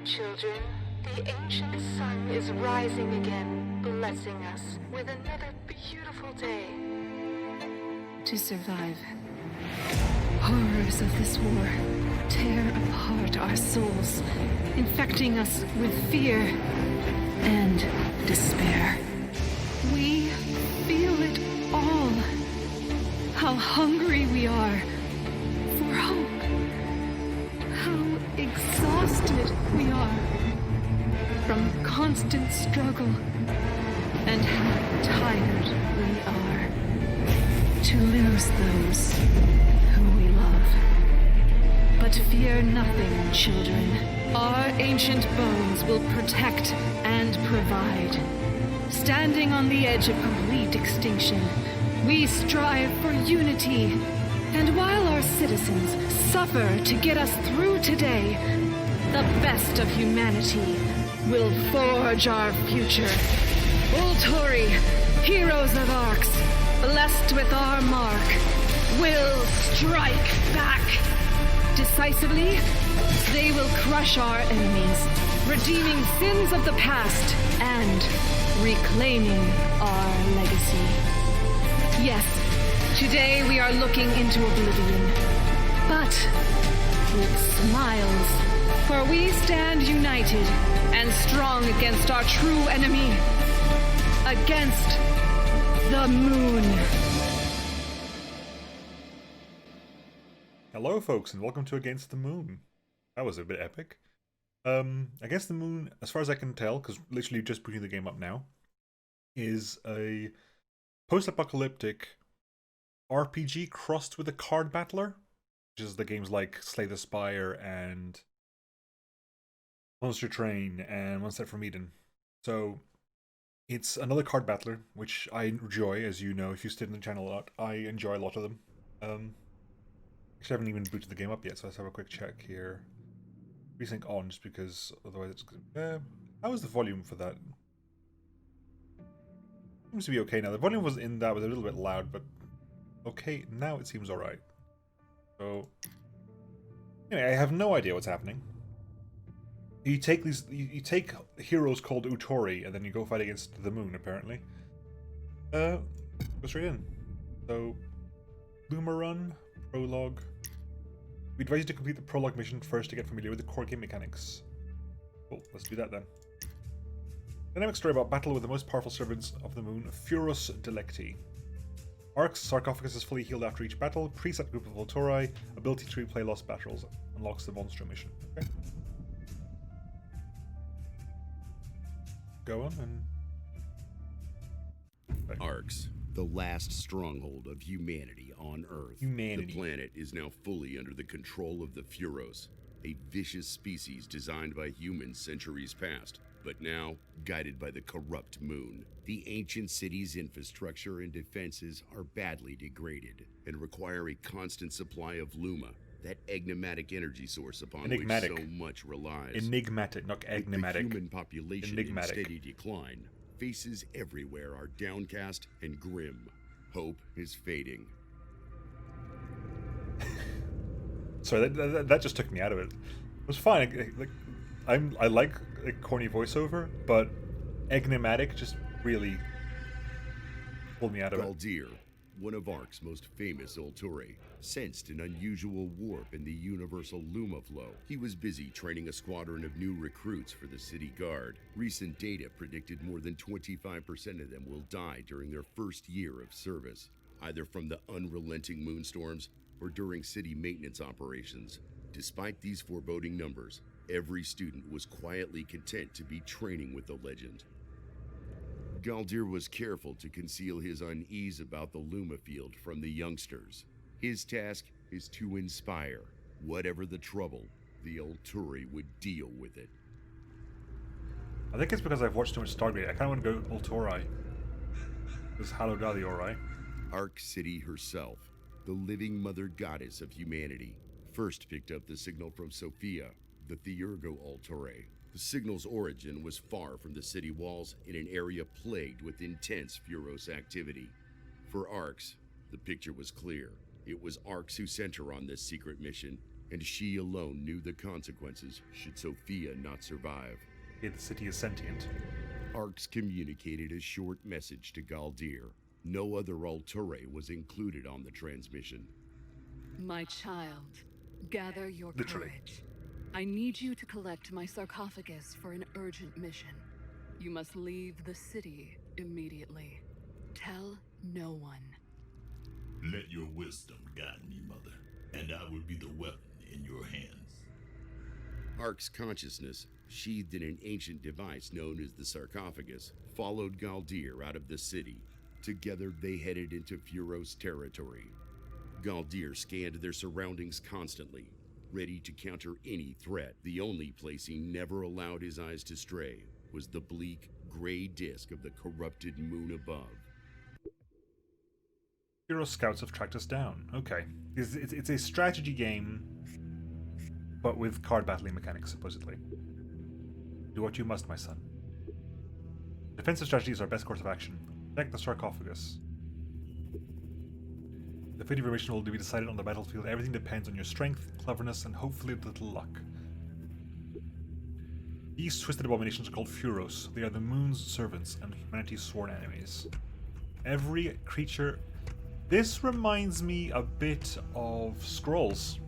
Children, the ancient sun is rising again, blessing us with another beautiful day. To survive. Horrors of this war tear apart our souls, infecting us with fear and despair. We feel it all. How hungry we are for hope. How exhausted we are from constant struggle, and how tired we are to lose those who we love. But fear nothing, children. Our ancient bones will protect and provide. Standing on the edge of complete extinction, we strive for unity. And while our citizens suffer to get us through today, the best of humanity will forge our future. Ultori, heroes of Arx, blessed with our mark, will strike back. Decisively, they will crush our enemies, redeeming sins of the past and reclaiming our legacy. Yes, today we are looking into oblivion, but with smiles, for we stand united and strong against our true enemy, against the moon. Hello folks, and welcome to Against the Moon. That was a bit epic. Against the Moon, as far as I can tell, because literally just booting the game up now, is a post-apocalyptic RPG crossed with a card battler, which is the games like Slay the Spire and Monster Train and One Step from Eden. So it's another card battler, which I enjoy, as you know, if you stayed in the channel a lot. I enjoy a lot of them. Actually, I haven't even booted the game up yet, so let's have a quick check here. Resync on, just because otherwise it's... how is the volume for that? Seems to be okay now. The volume was in that was a little bit loud, but okay, now it seems alright. So, anyway, I have no idea what's happening. You take these, you take heroes called Ultori, and then you go fight against the moon, apparently. Go straight in. So, Luma Run, Prologue. We advise you to complete the Prologue mission first to get familiar with the core game mechanics. Cool, let's do that then. Dynamic story about battle with the most powerful servants of the moon, Furos Delecti. Arc's sarcophagus is fully healed after each battle. Preset group of Ultori. Ability to replay lost battles. Unlocks the monster mission. Okay. Go on and... Okay. Arx, the last stronghold of humanity on Earth. The planet is now fully under the control of the Furos, a vicious species designed by humans centuries past, but now guided by the corrupt moon. The ancient city's infrastructure and defenses are badly degraded and require a constant supply of Luma, that enigmatic energy source upon which so much relies. Enigmatic, not enigmatic. The human population in steady decline. Faces everywhere are downcast and grim. Hope is fading. Sorry, that just took me out of it. It was fine. I like a corny voiceover, but enigmatic just really pulled me out of it. Galdir, one of Arc's most famous Ultori, sensed an unusual warp in the universal Luma flow. He was busy training a squadron of new recruits for the city guard. Recent data predicted more than 25% of them will die during their first year of service, either from the unrelenting moonstorms or during city maintenance operations. Despite these foreboding numbers, every student was quietly content to be training with the legend. Galdir was careful to conceal his unease about the Luma field from the youngsters. His task is to inspire. Whatever the trouble, the Ultori would deal with it. I think it's because I've watched too much Stargate. I kind of want to go Ultori. Because hallowed are the Ori. Arc City herself, the living mother goddess of humanity, first picked up the signal from Sophia, the Theurgo Ultori. The signal's origin was far from the city walls in an area plagued with intense Furos activity. For Arx, the picture was clear. It was Arx who sent her on this secret mission, and she alone knew the consequences should Sophia not survive. Okay, the city is sentient. Arx communicated a short message to Galdir. No other Ultori was included on the transmission. My child, gather your Literally. courage. I need you to collect my sarcophagus for an urgent mission. You must leave the city immediately. Tell no one. Let your wisdom guide me, Mother, and I will be the weapon in your hands. Ark's consciousness, sheathed in an ancient device known as the sarcophagus, followed Galdir out of the city. Together they headed into Furos territory. Galdir scanned their surroundings constantly, ready to counter any threat. The only place he never allowed his eyes to stray was the bleak, gray disk of the corrupted moon above. Hero scouts have tracked us down. Okay. It's a strategy game, but with card battling mechanics, supposedly. Do what you must, my son. Defensive strategy is our best course of action. Protect the sarcophagus. The fate of your mission will be decided on the battlefield. Everything depends on your strength, cleverness, and hopefully a little luck. These twisted abominations are called Furos. They are the moon's servants and humanity's sworn enemies. Every creature... This reminds me a bit of Scrolls.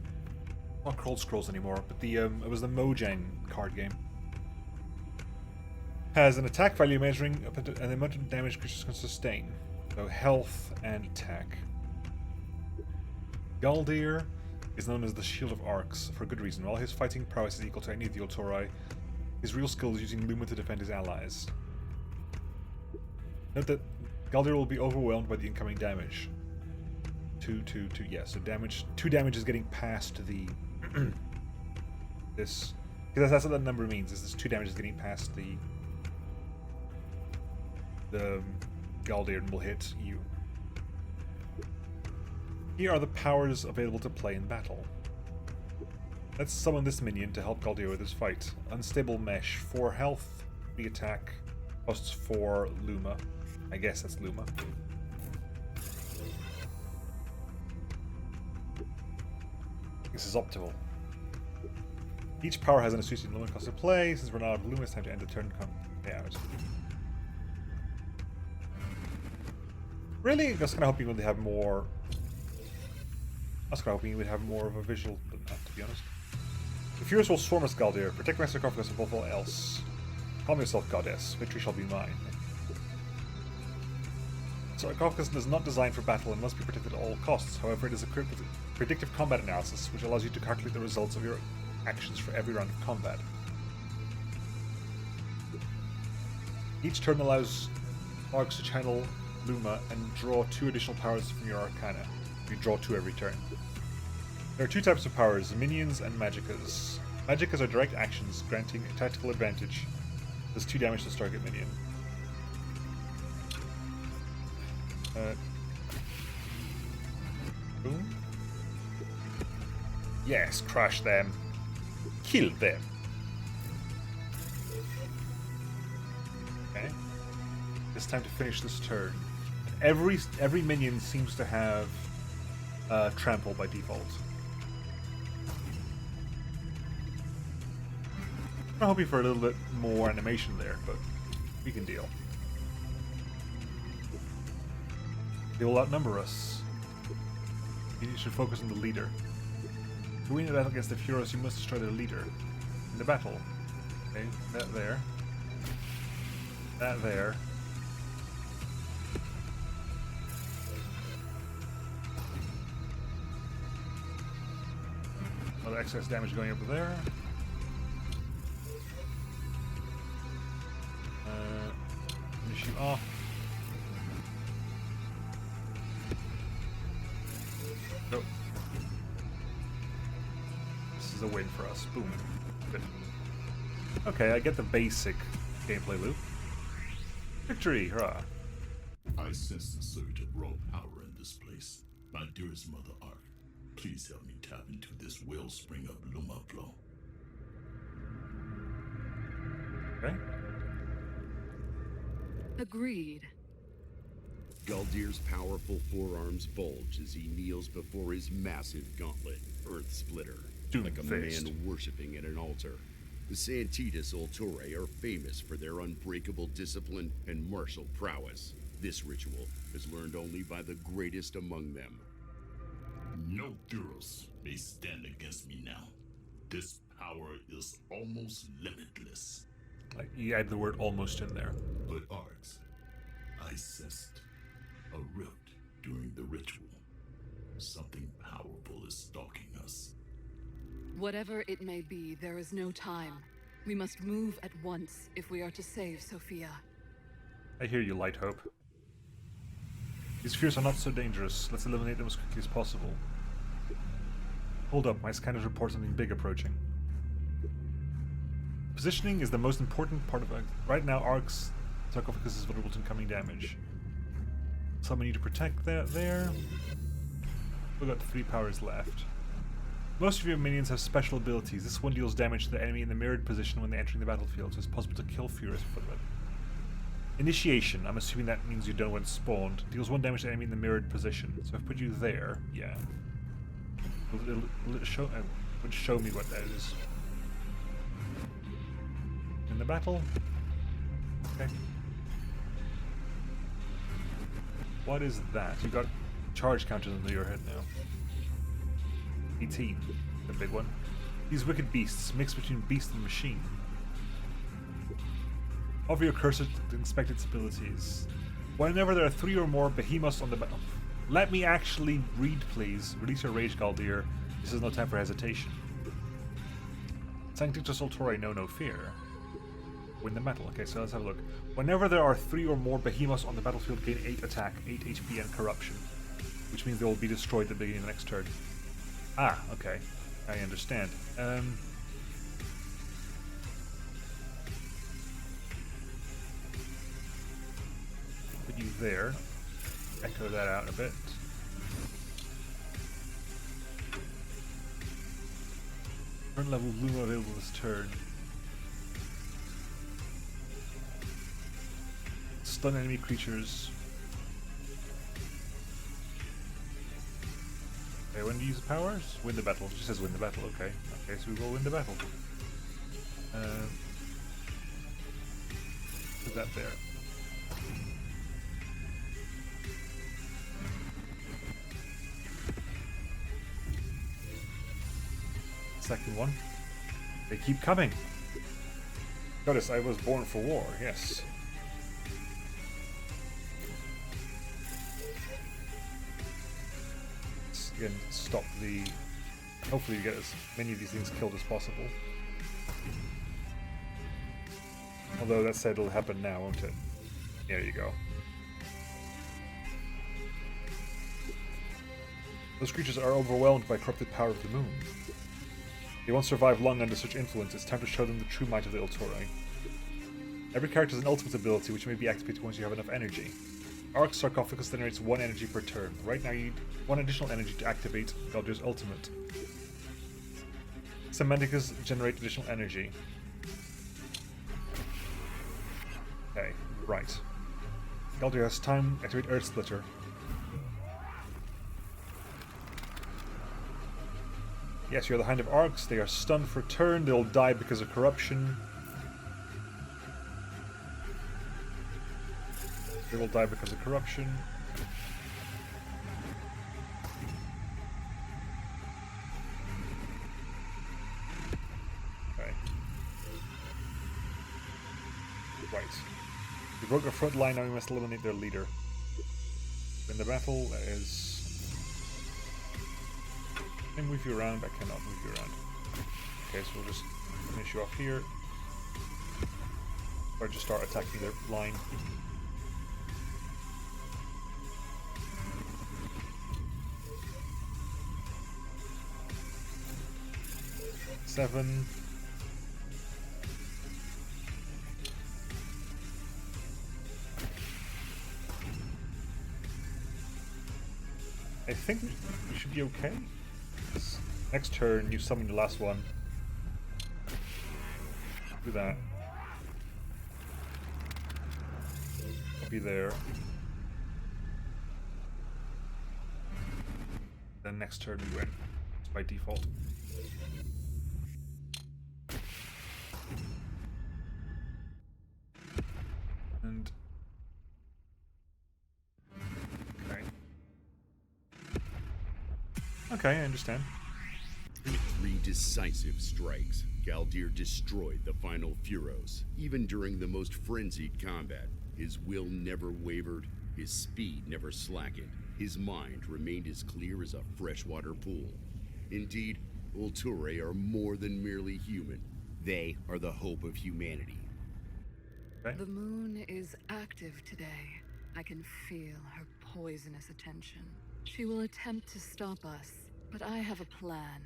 Not called Scrolls anymore, but it was the Mojang card game. Has an attack value measuring an amount of damage creatures can sustain. So health and attack. Galdir is known as the Shield of Arx for good reason. While his fighting prowess is equal to any of the Ultori, his real skill is using Luma to defend his allies. Note that Galdir will be overwhelmed by the incoming damage. So damage. 2 damage is getting past the this, because that's what that number means. Is this 2 damage is getting past the Galdir and will hit you. Here are the powers available to play in battle. Let's summon this minion to help Galdir with his fight. Unstable Mesh, 4 health, 3 attack, costs 4 Luma. I guess that's Luma. This is optimal. Each power has an associated Luma cost to play. Since we're not out of Luma, it's time to end the turn. Really? I was kind of hoping they have more. I was kind of hoping you would have more of a visual than that, to be honest. The Furos will swarm us, Galdir. Protect my sarcophagus above all else. Calm yourself, goddess. Victory shall be mine. Sarcophagus is not designed for battle and must be protected at all costs. However, it is equipped with predictive combat analysis, which allows you to calculate the results of your actions for every round of combat. Each turn allows Arx to channel Luma and draw 2 additional powers from your Arcana. You draw 2 every turn. There are 2 types of powers, minions and magickas. Magickas are direct actions, granting a tactical advantage. Does 2 damage to the target minion. Boom. Yes, crush them. Kill them. Okay. It's time to finish this turn. Every minion seems to have trample by default. I'm hoping for a little bit more animation there, but we can deal. They will outnumber us. You should focus on the leader. To win the battle against the Furos, you must destroy their leader. In the battle. Okay, that there. That there. Other excess damage going over there. Finish you off. Go. This is a win for us. Boom. Good. Okay, I get the basic gameplay loop. Victory! Hurrah! I sense the surge of raw power in this place. My dearest Mother Ark, please help me tap into this wellspring of Luma flow. Okay. Agreed. Galdir's powerful forearms bulge as he kneels before his massive gauntlet, Earth Splitter. like a Doom-faced. man worshipping at an altar. The Santitas Ultori are famous for their unbreakable discipline and martial prowess. This ritual is learned only by the greatest among them. No Furos may stand against me now. This power is almost limitless. Like, you add the word almost in there. But Arx, I sensed a rift during the ritual. Something powerful is stalking us. Whatever it may be, there is no time. We must move at once if we are to save Sophia. I hear you, Light Hope. These fears are not so dangerous. Let's eliminate them as quickly as possible. Hold up, my scanners report something big approaching. Positioning is the most important part of it. Right now, Ark's sarcophagus is vulnerable to incoming damage. Someone need to protect that there. We've got 3 powers left. Most of your minions have special abilities. This one deals damage to the enemy in the mirrored position when they're entering the battlefield, so it's possible to kill Furos before the battle. Initiation, I'm assuming that means you don't when spawned. Deals 1 damage to the enemy in the mirrored position. So if I put you there, yeah. Will it show, would show me what that is. In the battle? Okay. What is that? You got charge counters under your head now. 18, the big one. These wicked beasts, mixed between beast and machine. Hover your cursor to inspect its abilities. Whenever there are 3 or more behemoths on the battle. Let me actually read, please. Release your rage, Galdir. This is no time for hesitation. Sanctitus Ultori, know no fear. Win the battle. Okay, so let's have a look. Whenever there are 3 or more behemoths on the battlefield, gain 8 attack, 8 HP, and corruption. Which means they will be destroyed at the beginning of the next turn. Ah, okay. I understand. Put you there. Echo that out a bit. Current level Luma available this turn. Stun enemy creatures. Okay, when do you use powers? Win the battle. It just says win the battle, okay. Okay, so we will win the battle. Put that there. Second one. They keep coming. Goddess, I was born for war, yes. Again, stop the... Hopefully you get as many of these things killed as possible. Although that said, it'll happen now, won't it? There you go. Those creatures are overwhelmed by corrupted power of the moon. They won't survive long under such influence. It's time to show them the true might of the Ultori. Every character has an ultimate ability which may be activated once you have enough energy. Ark's sarcophagus generates 1 energy per turn. Right now you need 1 additional energy to activate Galdir's ultimate. Semanticas generate additional energy. Okay, right. Galdir has time to activate Earth Splitter. Yes, you're the Hind of Arx. They are stunned for a turn. They'll die because of corruption. They will die because of corruption. Okay. Right. You broke their front line, now we must eliminate their leader. In the battle, that is... Can I move you around? I cannot move you around. Okay, so we'll just finish you off here. Or just start attacking their line. Seven. I think we should be okay. Next turn, you summon the last one. Do that. I'll be there. Then next turn we win. It's by default. And okay, I understand. With 3 decisive strikes, Galdir destroyed the final Furos. Even during the most frenzied combat, his will never wavered, his speed never slackened, his mind remained as clear as a freshwater pool. Indeed, Ultori are more than merely human. They are the hope of humanity. Okay. The moon is active today. I can feel her poisonous attention. She will attempt to stop us, but I have a plan.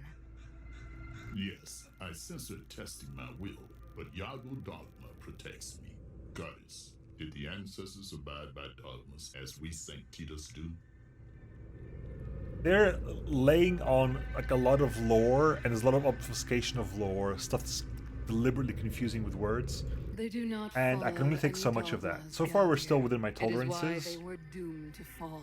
Yes, I sense her testing my will, but Yago Dogma protects me. Goddess, did the ancestors abide by dogmas as we Sanctitas do? They're laying on like a lot of lore, and there's a lot of obfuscation of lore, stuff that's deliberately confusing with words. They do not And I can only follow take so any much of that. dogmas, So far, we're still Galdir. within my It is why tolerances. they were doomed to fall.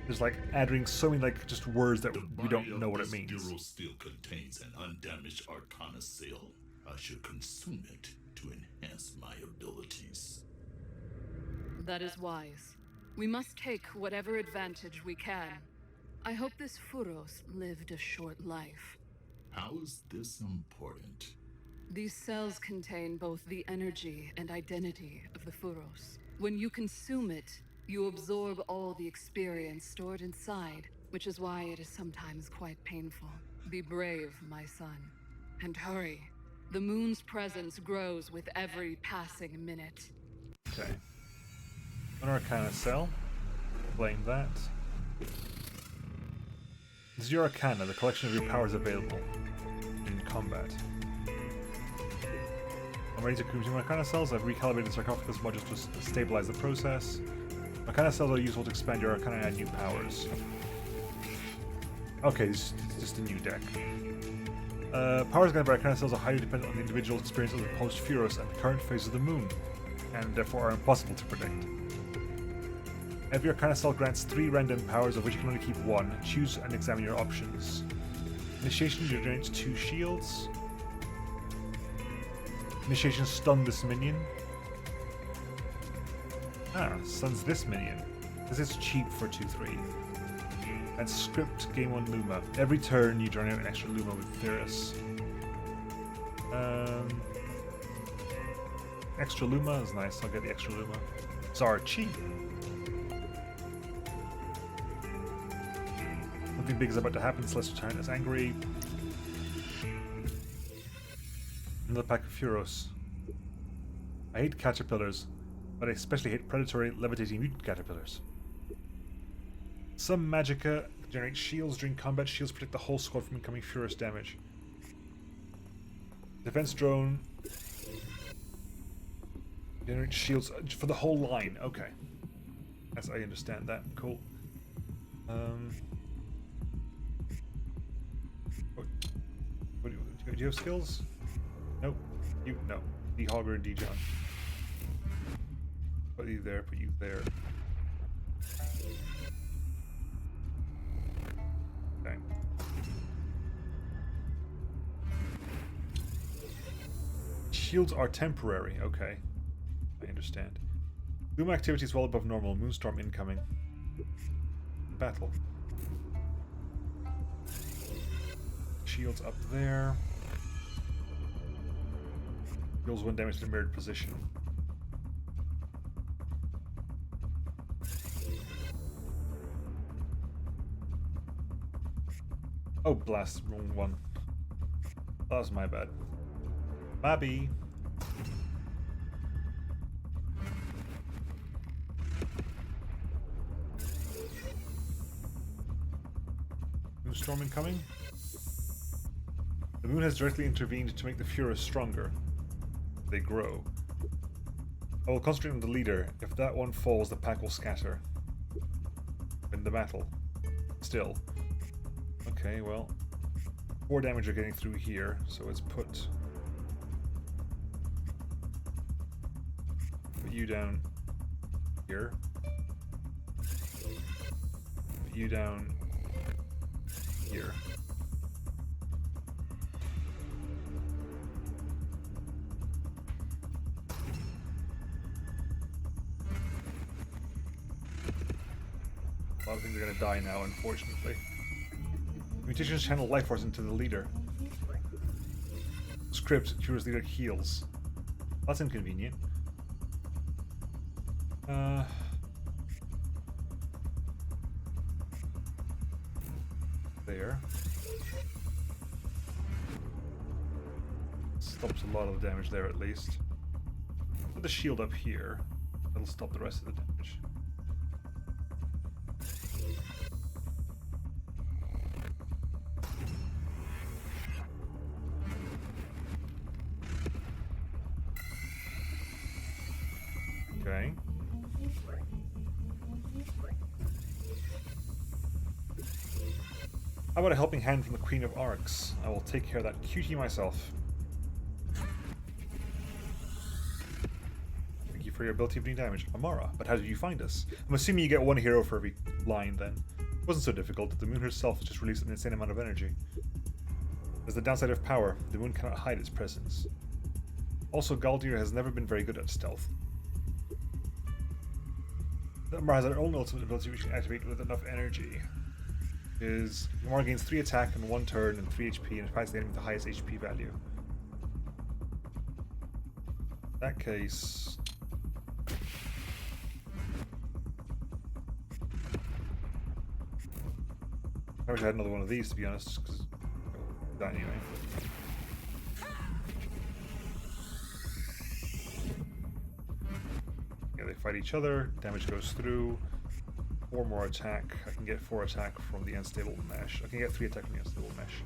There's like adding so many like just words that The we don't body know of what it this means. bureau still contains an undamaged arcana cell. I should consume it to enhance my abilities. That is wise. We must take whatever advantage we can. I hope this Furos lived a short life. How is this important? These cells contain both the energy and identity of the Furos. When you consume it, you absorb all the experience stored inside, which is why it is sometimes quite painful. Be brave, my son, and hurry. The moon's presence grows with every passing minute. Okay. An Arcana cell. Blame that. This is your Arcana, the collection of your powers available in combat. I'm ready to consume Arcana cells. I've recalibrated the sarcophagus modules to stabilize the process. Arcana cells are useful to expand your Arcana and add new powers. Okay, this is just a new deck. Powers gained by Arcana cells are highly dependent on the individual experience of the post-Furos and the current phase of the moon, and therefore are impossible to predict. Every Arcana cell grants 3 random powers, of which you can only keep 1. Choose and examine your options. Initiation generates 2 shields. Initiation stun this minion. Stuns this minion. This is cheap for 2/3. And script gain 1 Luma. Every turn you generate an extra Luma with Furos. Extra Luma is nice. I'll get the extra Luma. Sorry, cheap. Something big is about to happen. Celestial Tyrant is angry. Another pack of Furos. I hate caterpillars, but I especially hate predatory levitating mutant caterpillars. Some magicka generate shields during combat. Shields protect the whole squad from incoming Furos damage. Defense drone generates shields for the whole line. Okay, as I understand that. Cool. Do you have skills? Nope. You no. D Hogger and D John. Put you there. Put you there. Okay. Shields are temporary. Okay, I understand. Boom activity is well above normal. Moonstorm incoming. Battle. Shields up there. Deals 1 damage to the mirrored position. Oh, blast. Wrong one. That was my bad. Babby. Moonstorm incoming. The moon has directly intervened to make the Furos stronger. They grow. I will concentrate on the leader. If that one falls, the pack will scatter. Win the battle. Still. Okay, well. 4 damage are getting through here, so let's put you down here. Put you down here. lot of things are going to die now, unfortunately. Mutations channel life force into the leader. Script cures leader heals. That's inconvenient. There. Stops a lot of the damage there at least. Put the shield up here. That'll stop the rest of the damage. Okay. How about a helping hand from the Queen of Arcs? I will take care of that cutie myself. Thank you for your ability of doing damage. Amara, but how did you find us? I'm assuming you get one hero for every line then. It wasn't so difficult. The moon herself has just released an insane amount of energy. There's the downside of power. The moon cannot hide its presence. Also, Galdir has never been very good at stealth. Amara has her own ultimate ability which can activate with enough energy. Amara gains 3 attack in 1 turn and 3 HP and fights the enemy with the highest HP value. In that case... I wish I had another one of these, to be honest, because that anyway. Yeah, they fight each other, damage goes through. 4 more attack. I can get 4 attack from the unstable mesh. I can get 3 attack from the unstable mesh.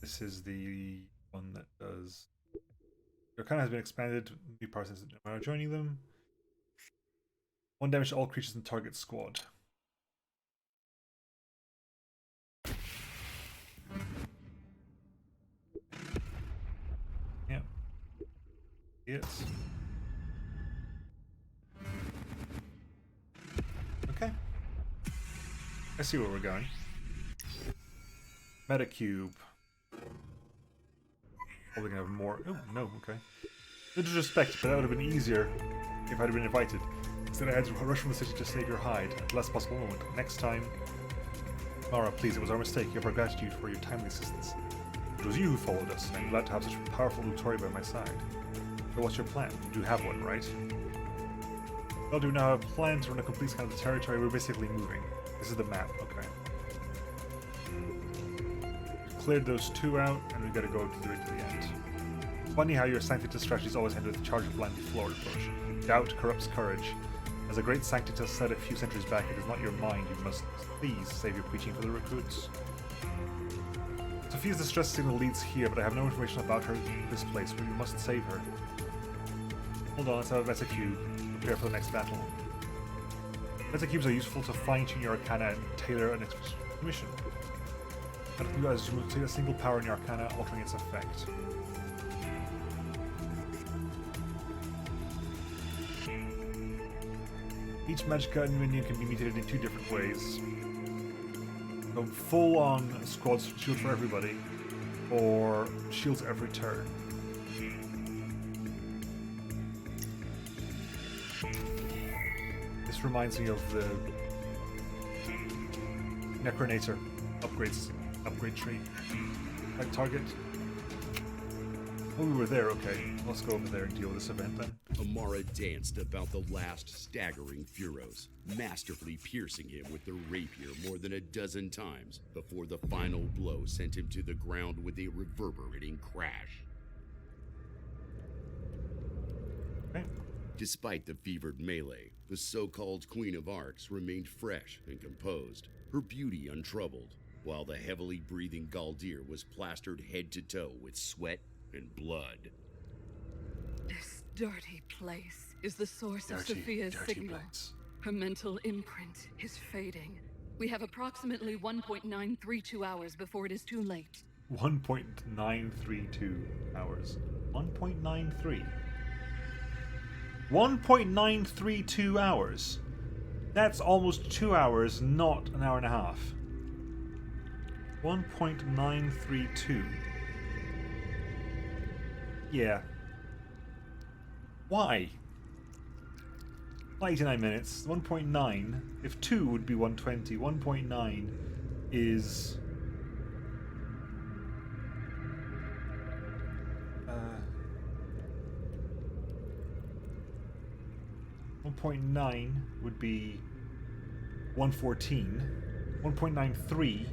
This is the one that does... Your arcana has been expanded. New powers are joining them. 1 damage to all creatures in target squad. Yeah. Yes. Okay. I see where we're going. Metacube. Probably gonna have more. Oh, no, okay. No disrespect, but that would have been easier if I'd been invited. Instead, I had to rush from the city to save your hide at the last possible moment. Next time. Mara, please, it was our mistake. You have our gratitude for your timely assistance. It was you who followed us, and I'm glad to have such a powerful Ultori by my side. So what's your plan? You do have one, right? Well, do we now have plans to run a complete scan of the territory? We're basically moving. This is the map, okay. We've cleared those 2 out, and we've got to go to do it to the end. Funny how your Sanctitus strategies always end with a charge of blindly floored approach. Doubt corrupts courage. As a great Sanctitus said a few centuries back, it is not your mind you must please save your preaching for the recruits. Sophia's distress signal leads here, but I have no information about her in this place, but we must save her. Hold on, let's have a Metacube. Prepare for the next battle. Metacubes are useful to fine-tune your arcana and tailor an mission. Metacube allows you to take a single power in your arcana, altering its effect. Each Magicka minion can be mutated in 2 different ways. So full-on squad shield for everybody, or shields every turn. This reminds me of the Necronator upgrade tree. Like target. Oh, we were there, okay. Let's go over there and deal with this event then. Amara danced about the last staggering Furos, masterfully piercing him with the rapier more than a dozen times before the final blow sent him to the ground with a reverberating crash. Okay. Despite the fevered melee, the so-called Queen of Arcs remained fresh and composed, her beauty untroubled, while the heavily breathing Galdir was plastered head to toe with sweat and blood. This dirty place is the source of Sophia's signal. Place. Her mental imprint is fading. We have approximately 1.932 hours before it is too late. 1.932 hours. 1.93. 1.932 hours. That's almost 2 hours, not an hour and a half. 1.932. Yeah. Why? 89 minutes. 1.9. If 2 would be 120. 1.9 is... 1.9 would be 114. 1.93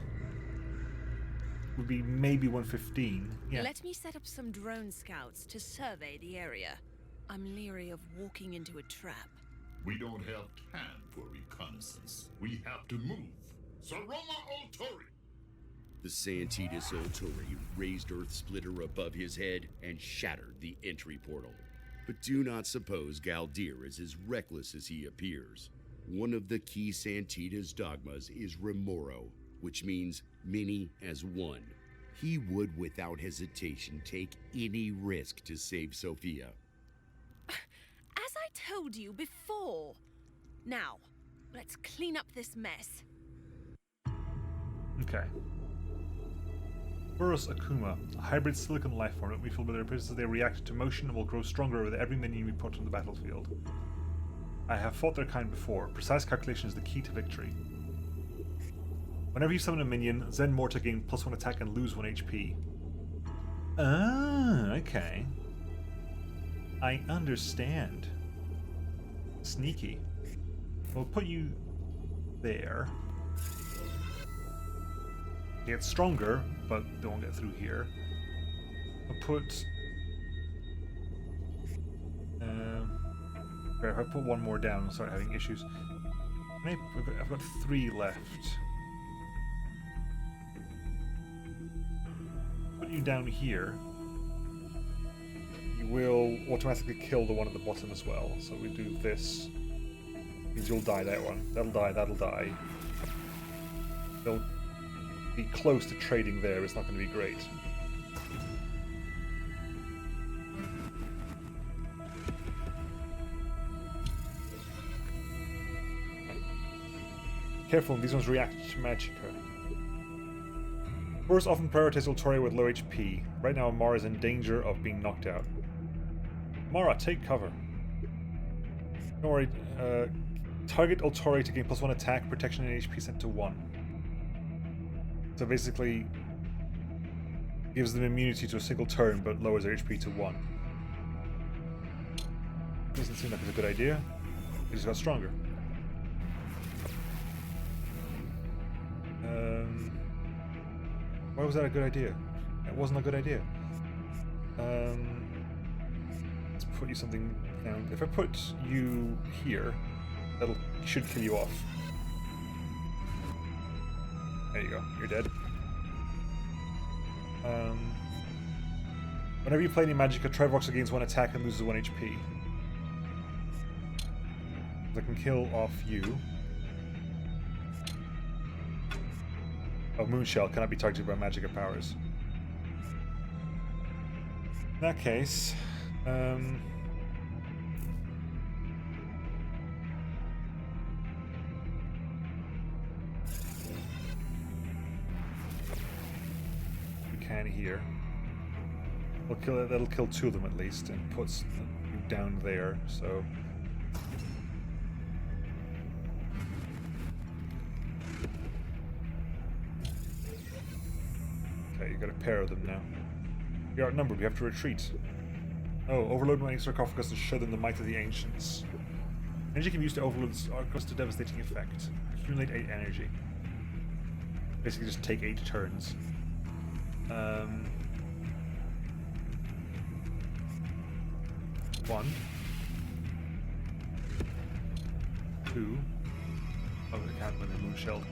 would be maybe 115. Yeah. Let me set up some drone scouts to survey the area. I'm leery of walking into a trap. We don't have time for reconnaissance. We have to move. Saroma Ultori! The Santidus Ultori raised Earth Splitter above his head and shattered the entry portal. But do not suppose Galdir is as reckless as he appears. One of the key Santidus dogmas is remoro, which means many as one. He would without hesitation take any risk to save Sophia. As I told you before. Now, let's clean up this mess. Okay. Furos Akuma, a hybrid silicon lifeform that we feel by their appearances they react to motion and will grow stronger with every minion we put on the battlefield. I have fought their kind before. Precise calculation is the key to victory. Whenever you summon a minion, Zen Morta gain +1 attack and lose 1 HP. Ah, okay. I understand. Sneaky. We'll put you there. Get stronger, but don't get through here. I'll put... if I put one more down, I'll start having issues. Maybe I've got 3 left. Put you down here. You will automatically kill the one at the bottom as well. So we do this. Means you'll die, that one. That'll die, that'll die. They'll be close to trading there, it's not going to be great. Careful, these ones react to magicka. Furos often prioritize Ultori with low HP. Right now, Mara is in danger of being knocked out. Mara, take cover. Don't worry. Target Ultori to gain +1 attack, protection, and HP sent to 1. So basically, gives them immunity to a single turn, but lowers their HP to 1. Doesn't seem like it's a good idea. They just got stronger. Why was that a good idea? It wasn't a good idea. Let's put you something down. If I put you here, that'll should kill you off. There you go. You're dead. Whenever you play any magicka, Trivox gains 1 attack and loses 1 HP. I can kill off you. Oh, Moonshell cannot be targeted by magicka powers. In that case, we can here. That'll kill 2 of them at least, and puts you down there. So. You got a pair of them now. We are outnumbered, we have to retreat. Oh, overload my sarcophagus to show them the might of the ancients. Energy can be used to overload the sarcophagus to devastating effect. Accumulate 8 energy. Basically just take 8 turns. 1. 2. Oh, I can't when they're moonshelled.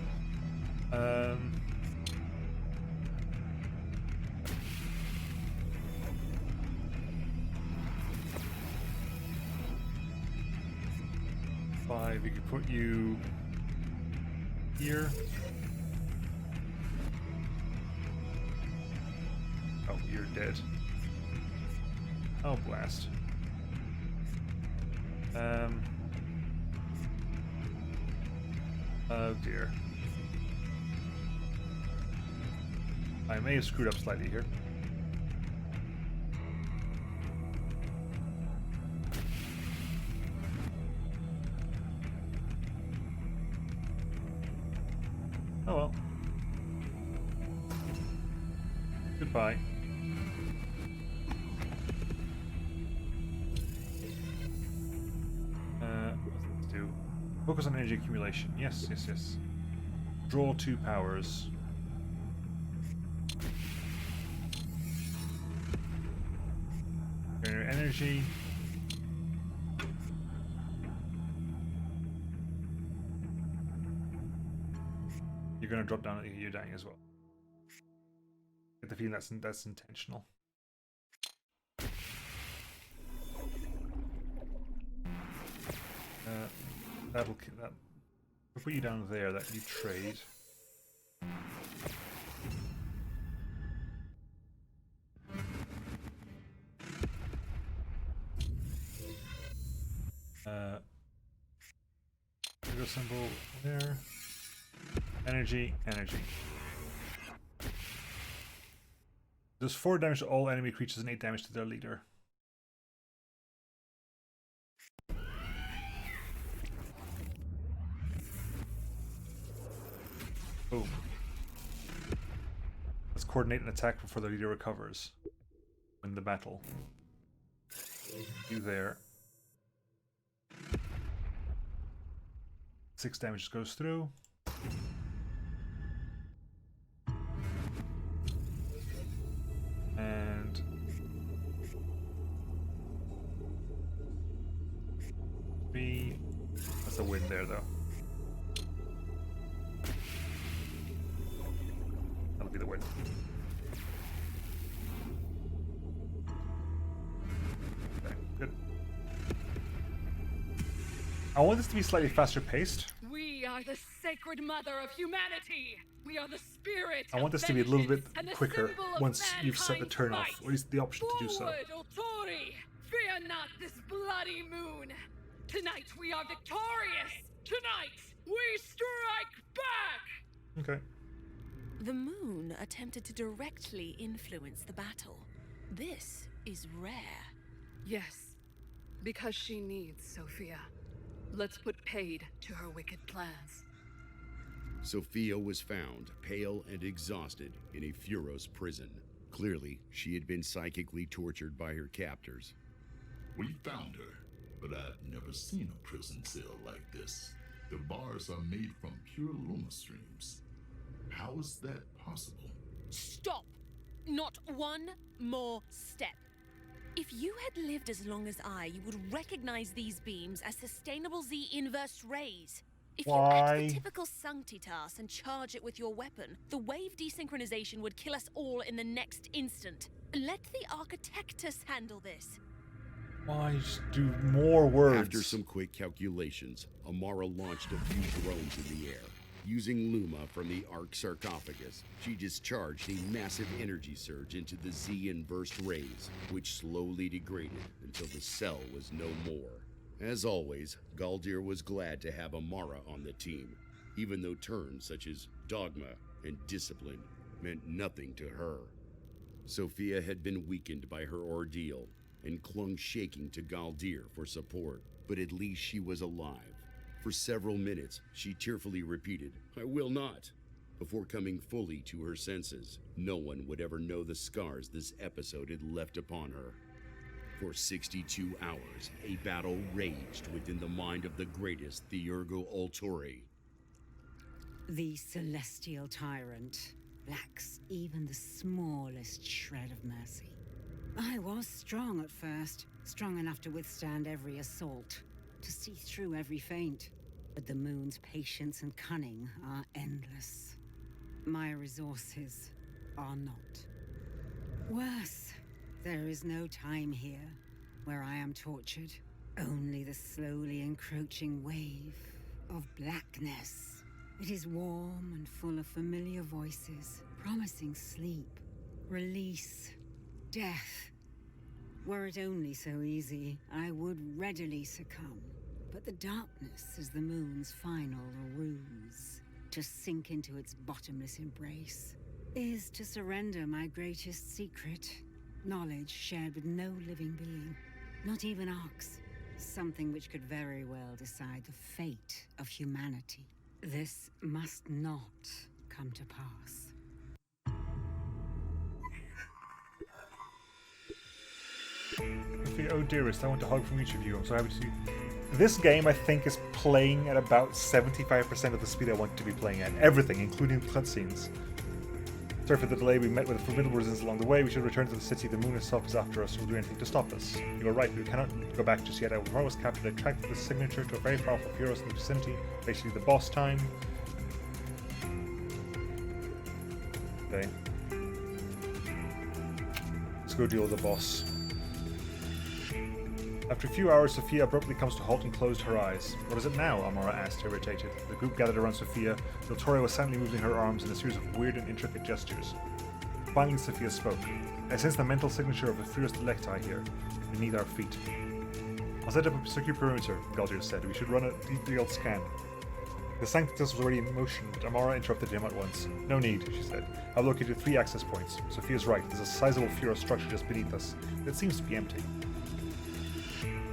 5, we could put you here. Oh, you're dead. Oh, blast. Oh dear. I may have screwed up slightly here. Goodbye. Let's do. Focus on energy accumulation. Yes, yes, yes. Draw 2 powers. Energy. You're going to drop down. You're dying as well. Get the feeling that's intentional. That'll we'll put you down there. That you trade. Go symbol there. Energy, energy. Does 4 damage to all enemy creatures and 8 damage to their leader. Boom. Let's coordinate an attack before the leader recovers. Win the battle. You there. 6 damage goes through. And that's a win there, though. That'll be the win. Okay, good. I want this to be slightly faster paced. We are the sacred mother of humanity. We are the spirit. I want this to be a little bit and the quicker symbol of once you've set the mankind's turn off, fight. or at least the option to do so. Forward, Ultori! Fear not this bloody moon. Tonight we are victorious. Tonight we strike back. Okay. The moon attempted to directly influence the battle. This is rare. Yes, because she needs Sophia. Let's put paid to her wicked plans. Sophia was found, pale and exhausted, in a Furos prison. Clearly, she had been psychically tortured by her captors. We found her, but I've never seen a prison cell like this. The bars are made from pure Luma streams. How is that possible? Stop! Not one more step. If you had lived as long as I, you would recognize these beams as sustainable Z-inverse rays. If you act the typical Sanctitas and charge it with your weapon, the wave desynchronization would kill us all in the next instant. Let the Architectus handle this. Why just do more words? After some quick calculations, Amara launched a few drones in the air. Using Luma from the Ark sarcophagus, she discharged a massive energy surge into the Z-inversed rays, which slowly degraded until the cell was no more. As always, Galdir was glad to have Amara on the team, even though terms such as dogma and discipline meant nothing to her. Sophia had been weakened by her ordeal and clung shaking to Galdir for support, but at least she was alive. For several minutes, she tearfully repeated, "I will not," before coming fully to her senses. No one would ever know the scars this episode had left upon her. For 62 hours, a battle raged within the mind of the greatest Theurgo Ultori. The celestial tyrant lacks even the smallest shred of mercy. I was strong at first, strong enough to withstand every assault, to see through every feint. But the moon's patience and cunning are endless. My resources are not. Worse, there is no time here where I am tortured. Only the slowly encroaching wave of blackness. It is warm and full of familiar voices, promising sleep, release, death. Were it only so easy, I would readily succumb. But the darkness is the moon's final ruse. To sink into its bottomless embrace is to surrender my greatest secret. Knowledge shared with no living being, not even Arks. Something which could very well decide the fate of humanity. This must not come to pass. Oh dearest, I want a hug from each of you. I'm so happy to see you. This game, I think, is playing at about 75% of the speed I want it to be playing at. Everything, including cutscenes. Sorry for the delay. We met with a formidable resistance along the way. We should return to the city. The moon itself is after us. We'll do anything to stop us. You are right. We cannot go back just yet. Our was captured. I tracked the signature to a very powerful Furos in the vicinity. Basically, the boss time. Okay. Let's go deal with the boss. After a few hours, Sophia abruptly comes to halt and closed her eyes. What is it now? Amara asked, irritated. The group gathered around Sophia. Ultori was silently moving her arms in a series of weird and intricate gestures. Finally, Sophia spoke. I sense the mental signature of the Furos Delecti here, beneath our feet. I'll set up a secure perimeter, Galdir said. We should run a detailed scan. The Sanctus was already in motion, but Amara interrupted him at once. No need, she said. I've located 3 access points. Sophia's right. There's a sizable Furos structure just beneath us. It seems to be empty.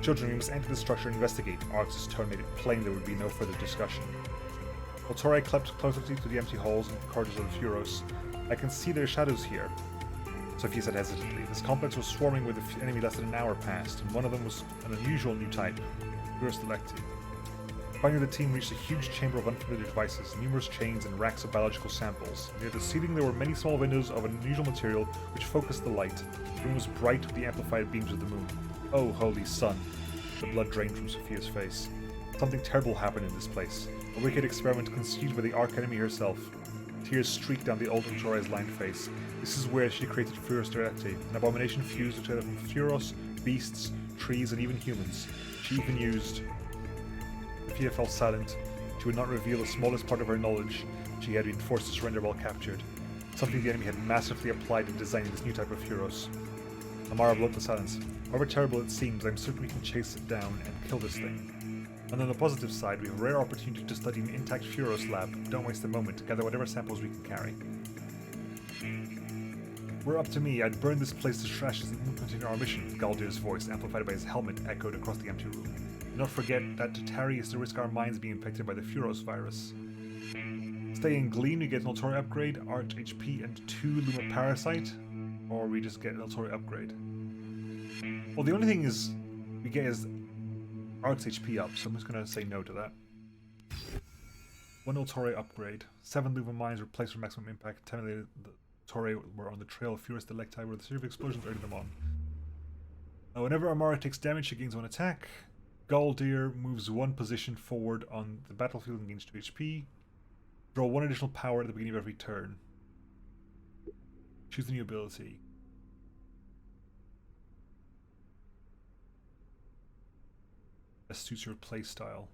Children, we must enter the structure and investigate. Arx's tone made it plain there would be no further discussion. Ultori crept closer to the empty halls and corridors of the Furos. I can see their shadows here, Sophia said hesitantly. This complex was swarming with the enemy less than an hour past, and one of them was an unusual new type, Furos Delecti. Finally, the team reached a huge chamber of unfamiliar devices, numerous chains and racks of biological samples. Near the ceiling there were many small windows of unusual material which focused the light. The room was bright with the amplified beams of the moon. Oh, holy sun. The blood drained from Sophia's face. Something terrible happened in this place. A wicked experiment conceived by the arch-enemy herself. Tears streaked down the old Ultori's lined face. This is where she created Furos Delecti, an abomination fused together from Furos, beasts, trees, and even humans. She even used... Sophia fell silent. She would not reveal the smallest part of her knowledge. She had been forced to surrender while captured. Something the enemy had massively applied in designing this new type of Furos. Amara broke the silence. However terrible it seems, I'm certain we can chase it down and kill this thing. And on the positive side, we have a rare opportunity to study an intact Furos lab. Don't waste a moment. Gather whatever samples we can carry. Were up to me, I'd burn this place to ashes and continue our mission. Galdir's voice, amplified by his helmet, echoed across the empty room. Do not forget that to tarry is to risk our minds being infected by the Furos virus. Stay in Gleam, we get an Ultori upgrade, Arch HP, and 2 Luma Parasite. Or we just get an Ultori upgrade. Well, the only thing is we get is Arc's HP up, so I'm just going to say no to that. 1 Ultori upgrade. 7 Luma mines replaced for maximum impact. 10 of the Ultori were on the trail of Furos Delecti where the series of explosions urged them on. Whenever Amara takes damage, she gains 1 attack. Galdir moves 1 position forward on the battlefield and gains 2 HP. Draw 1 additional power at the beginning of every turn. Choose a new ability. That suits your playstyle.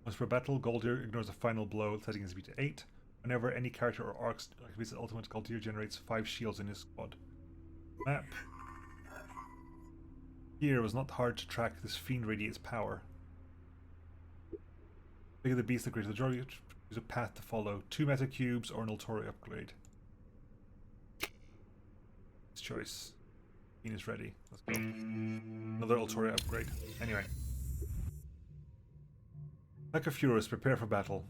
Once per battle, Galdir ignores a final blow, setting his speed to 8. Whenever any character or arc activates an ultimate, Galdir generates 5 shields in his squad. Map. Here, it was not hard to track this fiend radiates power. The bigger the beast, the greater the joy. Choose a path to follow. 2 meta cubes or an Ultori upgrade. His choice. Fiend is ready. Let's go. Another Ultori upgrade. Anyway. Like a Furos, prepare for battle.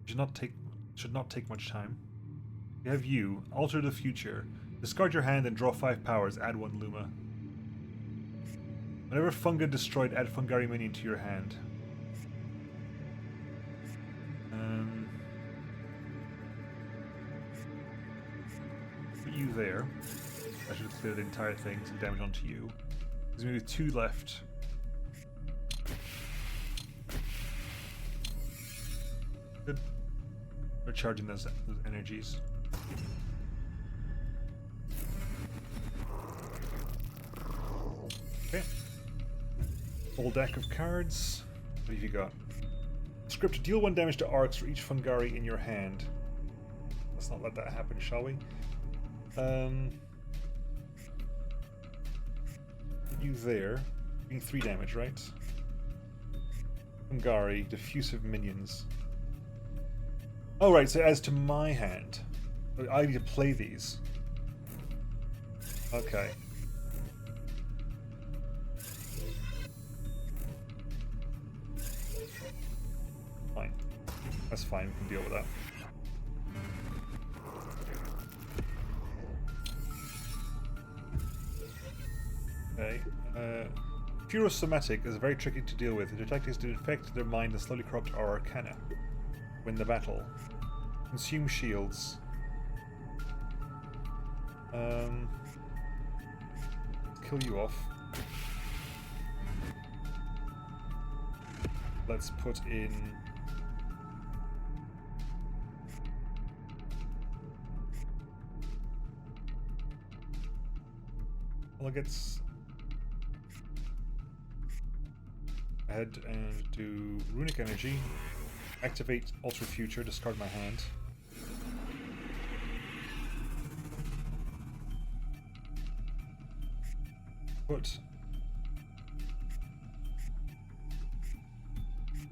Should not take much time. We have you. Alter the future. Discard your hand and draw 5 powers. Add 1 Luma. Whenever Funga destroyed, add Fungari minion to your hand. Put you there. I should clear the entire thing, some damage onto you. There's maybe 2 left. Good. We're charging those energies. Okay. Full deck of cards. What have you got? Script: deal 1 damage to arcs for each Fungari in your hand. Let's not let that happen, shall we? You there. Doing 3 damage, right? Fungari, diffusive minions. Oh, right, so as to my hand. I need to play these. Okay. Fine. That's fine, we can deal with that. Okay. Furos somatic is very tricky to deal with. The detectives to infect their mind and slowly corrupt our arcana. Win the battle. Consume shields. Kill you off. Let's put in... Delegates. Ahead and do runic energy. Activate alter future, discard my hand. Put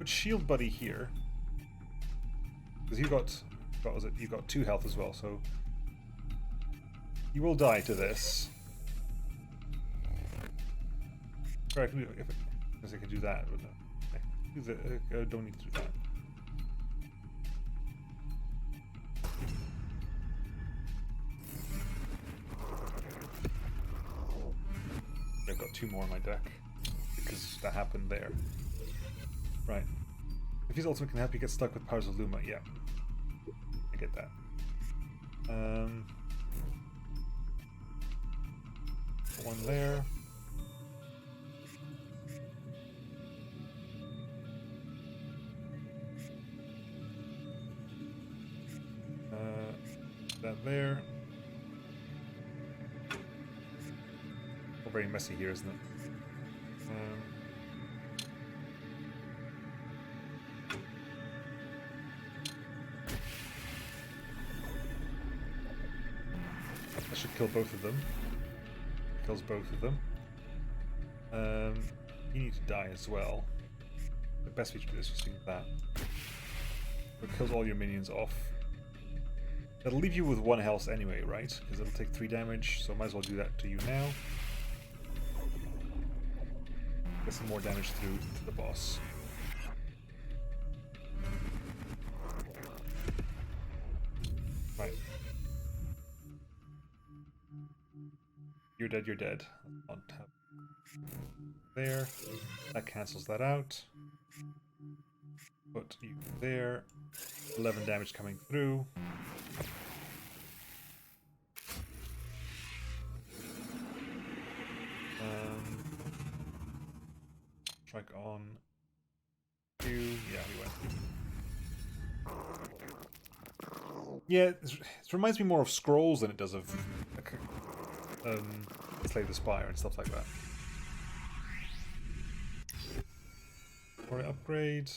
shield buddy here. Because you got 2 health as well, so you will die to this. Or I can do I can do that, but no. I don't need to do that. I've got 2 more on my deck because that happened there. Right. If his ultimate can help you get stuck with powers of Luma, yeah. I get that. One there. That there. All very messy here, isn't it? That should kill both of them. Kills both of them. You need to die as well. The best feature is just doing that. It kills all your minions off. It'll leave you with 1 health anyway, right? Because it'll take 3 damage, so I might as well do that to you now. Get some more damage through to the boss. Right. You're dead, you're dead. On top. There. That cancels that out. Put you there. 11 damage coming through. Strike on you. Yeah, we went. Yeah, it reminds me more of Scrolls than it does of Slay the Spire and stuff like that. Or upgrade.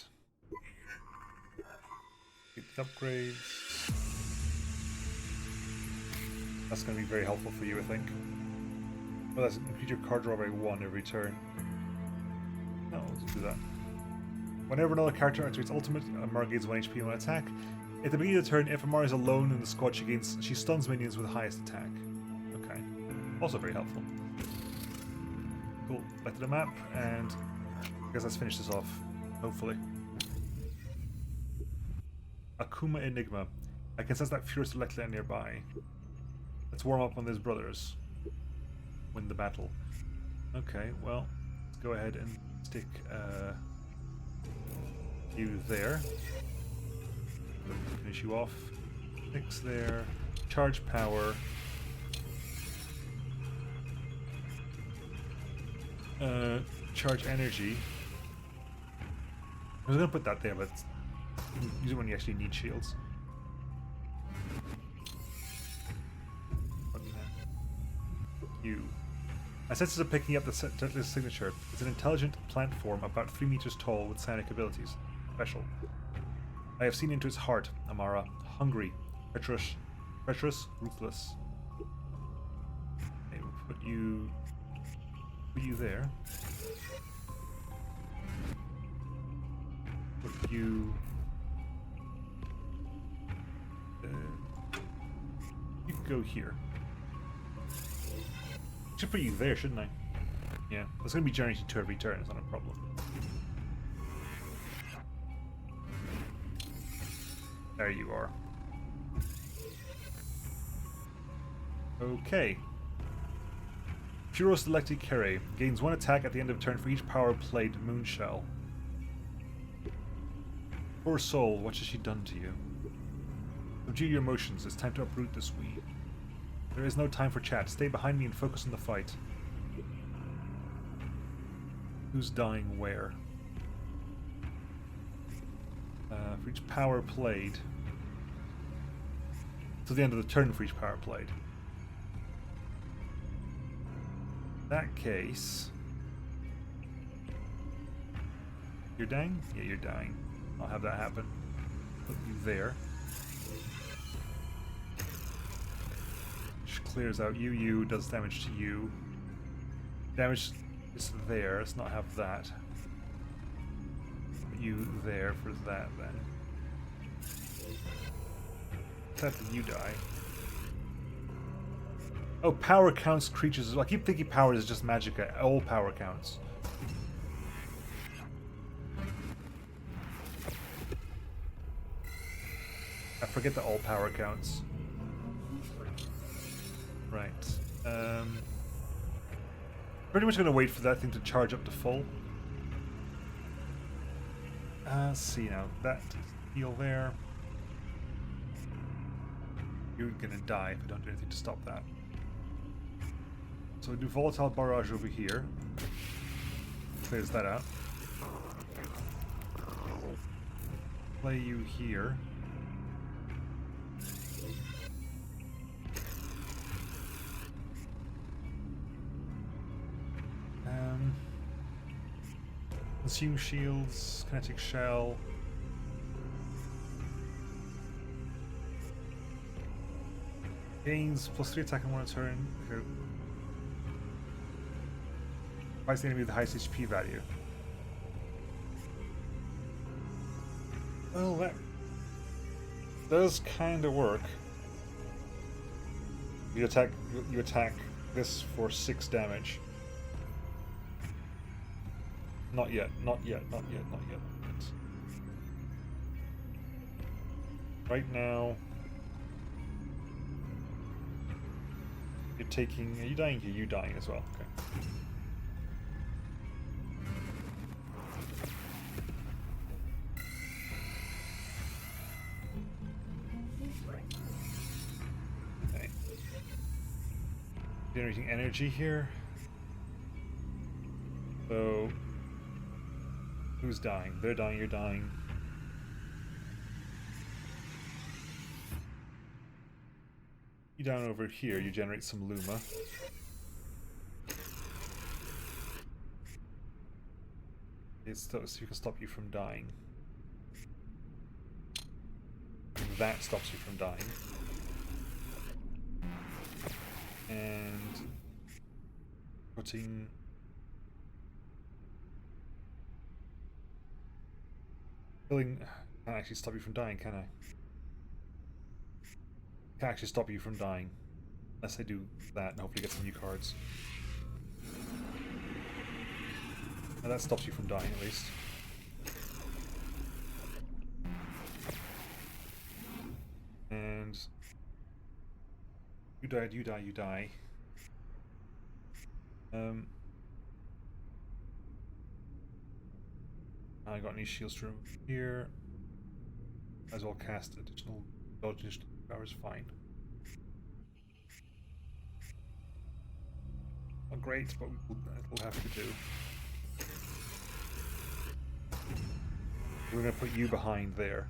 Get the upgrades. That's going to be very helpful for you, I think. Well, that's increase your card draw by 1 every turn. No, let's do that. Whenever another character activates ultimate, Amara gains 1 HP on attack. At the beginning of the turn, if Amara is alone in the squad, she stuns minions with the highest attack. Okay. Also very helpful. Cool. Back to the map, and I guess let's finish this off. Hopefully. Akuma Enigma. I can sense that Furos Electla nearby. Let's warm up on these brothers. Win the battle. Okay, well, let's go ahead and stick you there. Finish you off. 6 there. Charge power. Charge energy. I was gonna put that there, but use it when you actually need shields. You. My senses are picking up the signature. It's an intelligent plant form about 3 meters tall with psionic abilities. Special. I have seen into its heart, Amara. Hungry, treacherous, ruthless. Okay, we'll put you there. Put you. You can go here. Should put you there, shouldn't I? Yeah, that's going to be generated to every turn. It's not a problem. There you are. Furos Electric Carry gains 1 attack at the end of turn for each power played Moonshell. Poor soul, what has she done to you? Subdue your emotions, it's time to uproot this weed. There is no time for chat, stay behind me and focus on the fight. Who's dying where? For each power played. To the end of the turn for each power played. In that case... You're dying? Yeah, you're dying. I'll have that happen. Put you there. Which clears out you. You does damage to you. Damage is there. Let's not have that. Put you there for that then. Except that you die. Oh, power counts creatures as well. I keep thinking power is just magicka. All power counts. I forget that all power counts. Right. Pretty much going to wait for that thing to charge up to full. Let's see now. That heal there. You're going to die if I don't do anything to stop that. So we do Volatile Barrage over here. Clears that out. Play you here. Consume shields, kinetic shell. Gains +3 attack on 1 turn. Okay. Fights the enemy with the highest HP value. Well, that does kind of work. You attack this for 6 damage. Not yet, not yet, not yet, not yet. Right now, you're taking... Are you dying here? You dying as well. Okay. Okay. Generating energy here. So... Who's dying? They're dying, you're dying. You down over here, you generate some Luma. It's so you can stop you from dying. That stops you from dying. And putting... Killing can't actually stop you from dying, can I? Can't actually stop you from dying. Unless I do that and hopefully get some new cards. Now that stops you from dying at least. And you died, you die, you die. I got any shields from here. Might as well cast additional dodge powers, fine. Not great, but we'll have to do. We're going to put you behind there.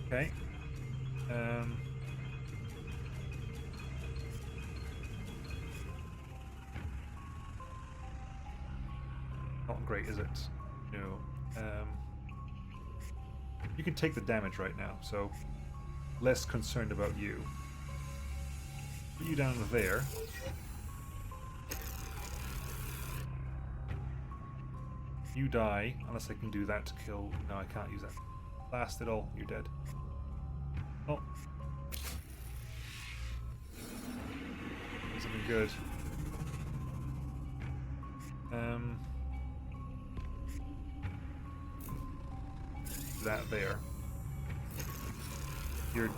Okay. Not great, is it? No. You can take the damage right now, so less concerned about you. Put you down there. You die, unless I can do that to kill... No, I can't use that. Blast it all, you're dead. Oh. Something good. that there. You're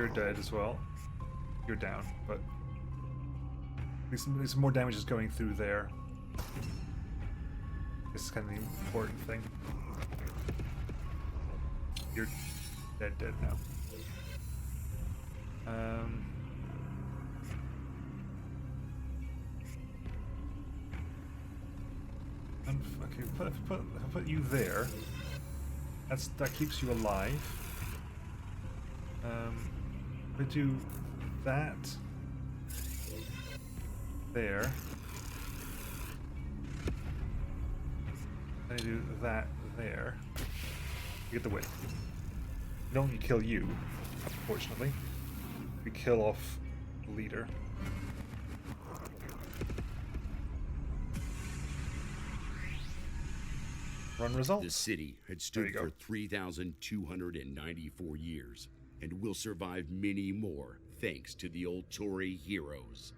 dead as well. You're down, but at least more damage is going through there. This is kind of the important thing. You're dead now. Okay, put you there. That keeps you alive. We do that there. I do that there. You get the win. Don't kill you, unfortunately. We kill off the leader. Run result. The city had stood for 3,294 years and will survive many more thanks to the Ultori heroes.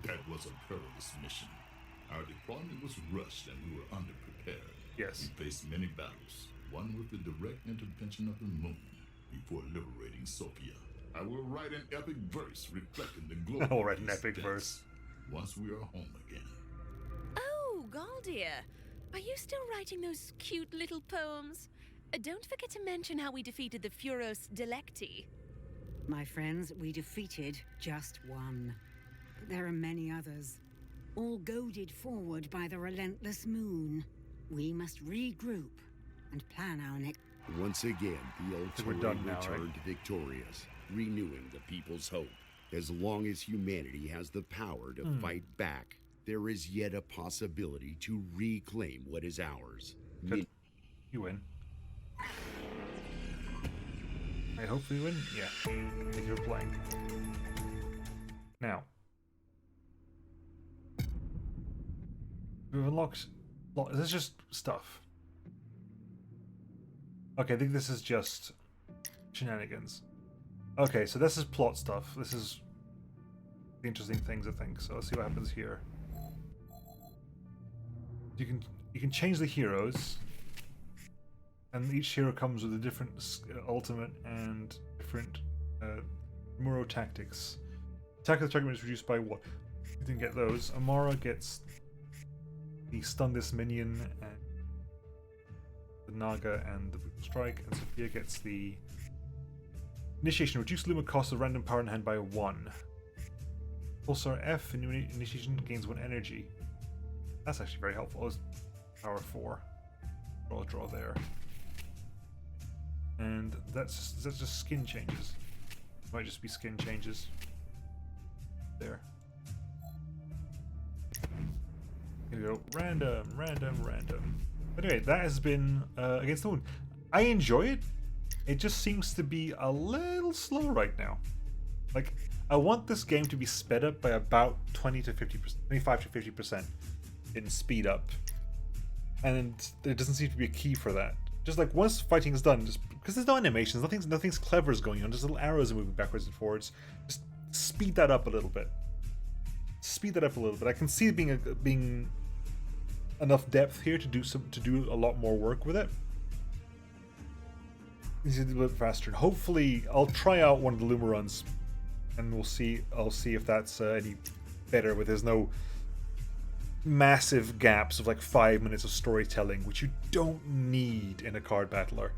That was a perilous mission. Our deployment was rushed and we were underprepared. Yes. We faced many battles, one with the direct intervention of the moon before liberating Sophia. I will write an epic verse reflecting the glory. I'll write an epic verse. Once we are home again. Oh, Galdia, are you still writing those cute little poems? Don't forget to mention how we defeated the Furos Delecti. My friends, we defeated just one. But there are many others, all goaded forward by the relentless moon. We must regroup and plan our next... Once again, the Ultori returned right? victorious, renewing the people's hope. As long as humanity has the power to fight back, there is yet a possibility to reclaim what is ours. Good. You win. I hopefully win. Yeah. Thank you for playing. Now. We've unlocked... This is just stuff. Okay, I think this is just shenanigans. Okay, so this is plot stuff. This is the interesting things, I think. So let's see what happens here. You can change the heroes, and each hero comes with a different ultimate and different Muro tactics. Attack of the target is reduced by what? You didn't get those. Amara gets the stun this minion, and the Naga and the brutal strike, and Sophia gets the initiation. Reduce Luma cost of random power in hand by 1. Pulsar F, initiation gains 1 energy. That's actually very helpful. It's power 4. Draw there. And that's just skin changes. Might just be skin changes. There. Here we go. Random. But anyway, that has been Against the Moon. I enjoy it. It just seems to be a little slow right now. Like, I want this game to be sped up by about 20 to 50%, 25 to 50% in speed up. And there doesn't seem to be a key for that. Just like once fighting is done, just because there's no animations, nothing's clever is going on, just little arrows are moving backwards and forwards. Just speed that up a little bit. I can see it being enough depth here to do a lot more work with it. It's a little bit faster. And hopefully, I'll try out one of the Luma runs, and I'll see if that's any better. Where there's no massive gaps of like 5 minutes of storytelling, which you don't need in a card battler.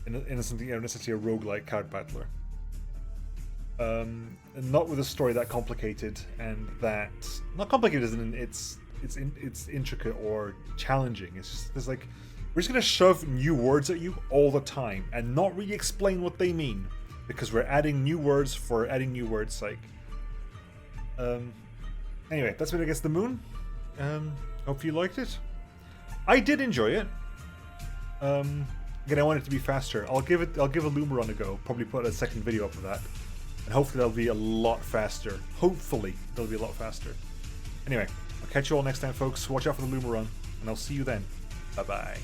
In something necessarily a roguelike card battler. And not with a story that complicated and that not complicated as in it's intricate or challenging. It's just there's like we're just gonna shove new words at you all the time and not really explain what they mean because we're adding new words for adding new words' sake. Anyway, that's been Against the Moon. Hope you liked it. I did enjoy it. Again, I want it to be faster. I'll give a Luma run a go. Probably put a second video up of that. And hopefully that'll be a lot faster. Hopefully that'll be a lot faster. Anyway, I'll catch you all next time, folks. Watch out for the Luma run, and I'll see you then. Bye-bye.